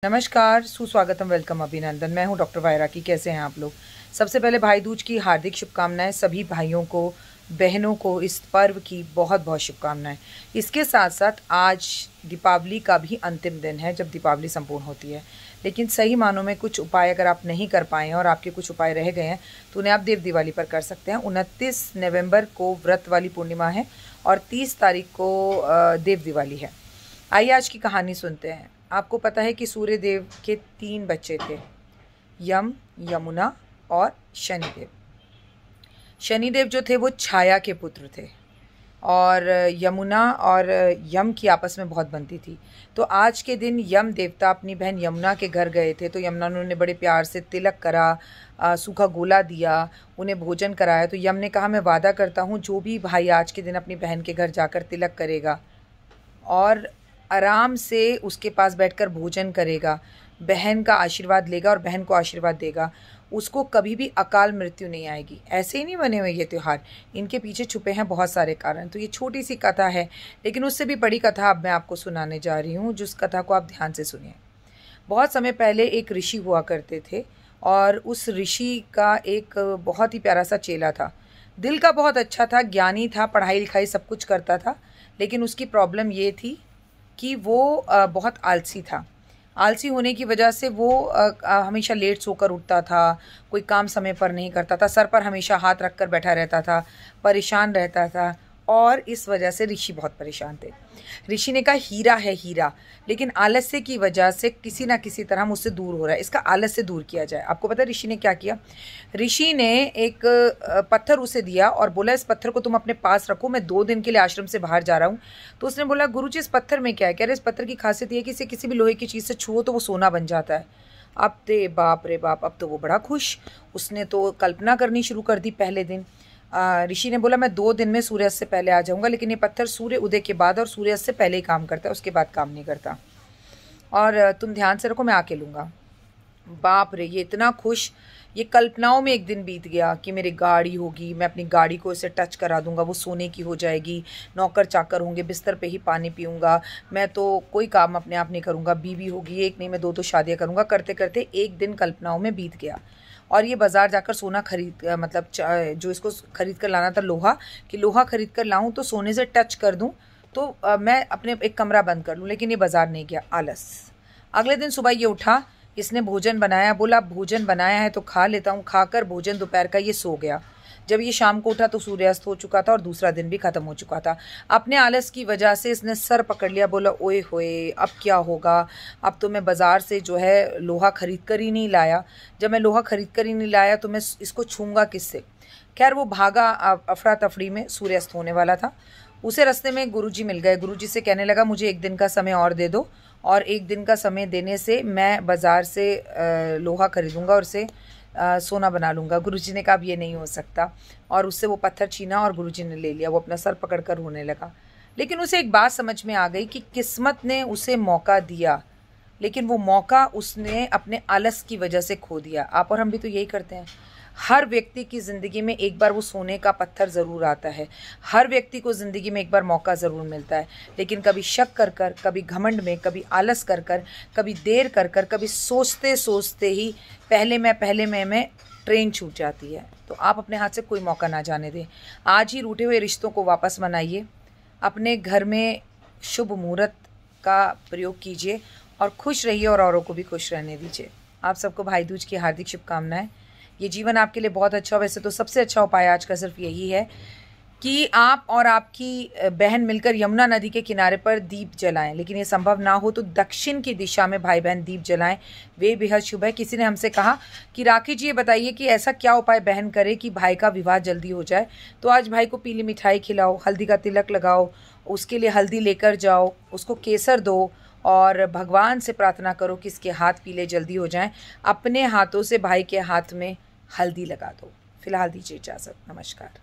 नमस्कार, सुस्वागतम, वेलकम, अभिनंदन। मैं हूं डॉक्टर वायरा की। कैसे हैं आप लोग? सबसे पहले भाई दूज की हार्दिक शुभकामनाएं। सभी भाइयों को, बहनों को इस पर्व की बहुत बहुत शुभकामनाएं। इसके साथ साथ आज दीपावली का भी अंतिम दिन है जब दीपावली संपूर्ण होती है। लेकिन सही मानों में कुछ उपाय अगर आप नहीं कर पाए हैं और आपके कुछ उपाय रह गए हैं तो उन्हें आप देव दिवाली पर कर सकते हैं। 29 नवंबर को व्रत वाली पूर्णिमा है और 30 तारीख को देव दिवाली है। आइए आज की कहानी सुनते हैं। आपको पता है कि सूर्य देव के 3 बच्चे थे, यम, यमुना और शनिदेव। शनिदेव जो थे वो छाया के पुत्र थे और यमुना और यम की आपस में बहुत बनती थी। तो आज के दिन यम देवता अपनी बहन यमुना के घर गए थे। तो यमुना ने उन्हें बड़े प्यार से तिलक करा, सूखा गोला दिया, उन्हें भोजन कराया। तो यम ने कहा, मैं वादा करता हूँ जो भी भाई आज के दिन अपनी बहन के घर जाकर तिलक करेगा और आराम से उसके पास बैठकर भोजन करेगा, बहन का आशीर्वाद लेगा और बहन को आशीर्वाद देगा, उसको कभी भी अकाल मृत्यु नहीं आएगी। ऐसे ही नहीं बने हुए ये त्यौहार, इनके पीछे छुपे हैं बहुत सारे कारण। तो ये छोटी सी कथा है, लेकिन उससे भी बड़ी कथा अब मैं आपको सुनाने जा रही हूँ, जिस कथा को आप ध्यान से सुनिए। बहुत समय पहले एक ऋषि हुआ करते थे और उस ऋषि का एक बहुत ही प्यारा सा चेला था। दिल का बहुत अच्छा था, ज्ञानी था, पढ़ाई लिखाई सब कुछ करता था, लेकिन उसकी प्रॉब्लम ये थी कि वो बहुत आलसी था। आलसी होने की वजह से वो हमेशा लेट सोकर उठता था, कोई काम समय पर नहीं करता था, सर पर हमेशा हाथ रख कर बैठा रहता था, परेशान रहता था और इस वजह से ऋषि बहुत परेशान थे। ऋषि ने कहा, हीरा है हीरा, लेकिन आलस्य की वजह से किसी ना किसी तरह मुझसे दूर हो रहा है, इसका आलस्य दूर किया जाए। आपको पता है ऋषि ने क्या किया? ऋषि ने एक पत्थर उसे दिया और बोला, इस पत्थर को तुम अपने पास रखो, मैं 2 दिन के लिए आश्रम से बाहर जा रहा हूँ। तो उसने बोला, गुरुजी इस पत्थर में क्या है? कह रहे इस पत्थर की खासियत ये है कि इसे किसी भी लोहे की चीज़ से छुओ तो वो सोना बन जाता है। अब रे बाप, अब तो वो बड़ा खुश। उसने तो कल्पना करनी शुरू कर दी। पहले दिन ऋषि ने बोला, मैं 2 दिन में सूर्यास्त से पहले आ जाऊंगा, लेकिन ये पत्थर सूर्य उदय के बाद और सूर्यास्त से पहले ही काम करता है, उसके बाद काम नहीं करता, और तुम ध्यान से रखो, मैं आके लूँगा। बाप रे, ये इतना खुश। ये कल्पनाओं में एक दिन बीत गया कि मेरी गाड़ी होगी, मैं अपनी गाड़ी को इसे टच करा दूंगा, वो सोने की हो जाएगी, नौकर चाकर होंगे, बिस्तर पे ही पानी पीऊँगा, मैं तो कोई काम अपने आप नहीं करूँगा, बीवी होगी, एक नहीं मैं 2 शादियाँ करूँगा। करते करते एक दिन कल्पनाओं में बीत गया और ये बाज़ार जाकर सोना मतलब जो इसको ख़रीद कर लाना था, लोहा, कि लोहा ख़रीद कर लाऊं तो सोने से टच कर दूं तो मैं अपने एक कमरा बंद कर लूं। लेकिन ये बाज़ार नहीं गया, आलस। अगले दिन सुबह ये उठा, इसने भोजन बनाया, बोला भोजन बनाया है तो खा लेता हूँ। खाकर भोजन दोपहर का ये सो गया। जब ये शाम को उठा तो सूर्यास्त हो चुका था और दूसरा दिन भी ख़त्म हो चुका था। अपने आलस की वजह से इसने सर पकड़ लिया, बोला ओए होए, अब क्या होगा? अब तो मैं बाज़ार से जो है लोहा ख़रीद कर ही नहीं लाया। जब मैं लोहा ख़रीद कर ही नहीं लाया तो मैं इसको छूँगा किससे? खैर वो भागा, अफरा तफरी में सूर्यास्त होने वाला था। उसे रास्ते में गुरुजी मिल गए। गुरुजी से कहने लगा, मुझे 1 दिन का समय और दे दो, और 1 दिन का समय देने से मैं बाज़ार से लोहा खरीदूँगा और उसे सोना बना लूँगा। गुरुजी ने कहा, अब ये नहीं हो सकता, और उससे वो पत्थर छीना और गुरुजी ने ले लिया। वो अपना सर पकड़ कर रोने लगा। लेकिन उसे एक बात समझ में आ गई कि किस्मत ने उसे मौका दिया, लेकिन वो मौका उसने अपने आलस की वजह से खो दिया। आप और हम भी तो यही करते हैं। हर व्यक्ति की ज़िंदगी में एक बार वो सोने का पत्थर ज़रूर आता है। हर व्यक्ति को ज़िंदगी में एक बार मौका ज़रूर मिलता है, लेकिन कभी शक कर कर, कभी घमंड में, कभी आलस कर कर, कभी देर कर कर, कभी सोचते सोचते ही पहले मैं ट्रेन छूट जाती है। तो आप अपने हाथ से कोई मौका ना जाने दें। आज ही रूठे हुए रिश्तों को वापस मनाइए, अपने घर में शुभ मुहूर्त का प्रयोग कीजिए और खुश रहिए और औरों को भी खुश रहने दीजिए। आप सबको भाई दूज की हार्दिक शुभकामनाएं। ये जीवन आपके लिए बहुत अच्छा। वैसे तो सबसे अच्छा उपाय आज का सिर्फ यही है कि आप और आपकी बहन मिलकर यमुना नदी के किनारे पर दीप जलाएं, लेकिन ये संभव ना हो तो दक्षिण की दिशा में भाई बहन दीप जलाएं, वे बेहद शुभ है। किसी ने हमसे कहा कि राखी जी ये बताइए कि ऐसा क्या उपाय बहन करे कि भाई का विवाह जल्दी हो जाए? तो आज भाई को पीली मिठाई खिलाओ, हल्दी का तिलक लगाओ, उसके लिए हल्दी लेकर जाओ, उसको केसर दो और भगवान से प्रार्थना करो कि इसके हाथ पीले जल्दी हो जाएं। अपने हाथों से भाई के हाथ में हल्दी लगा दो। फिलहाल दीजिए इजाज़त। नमस्कार।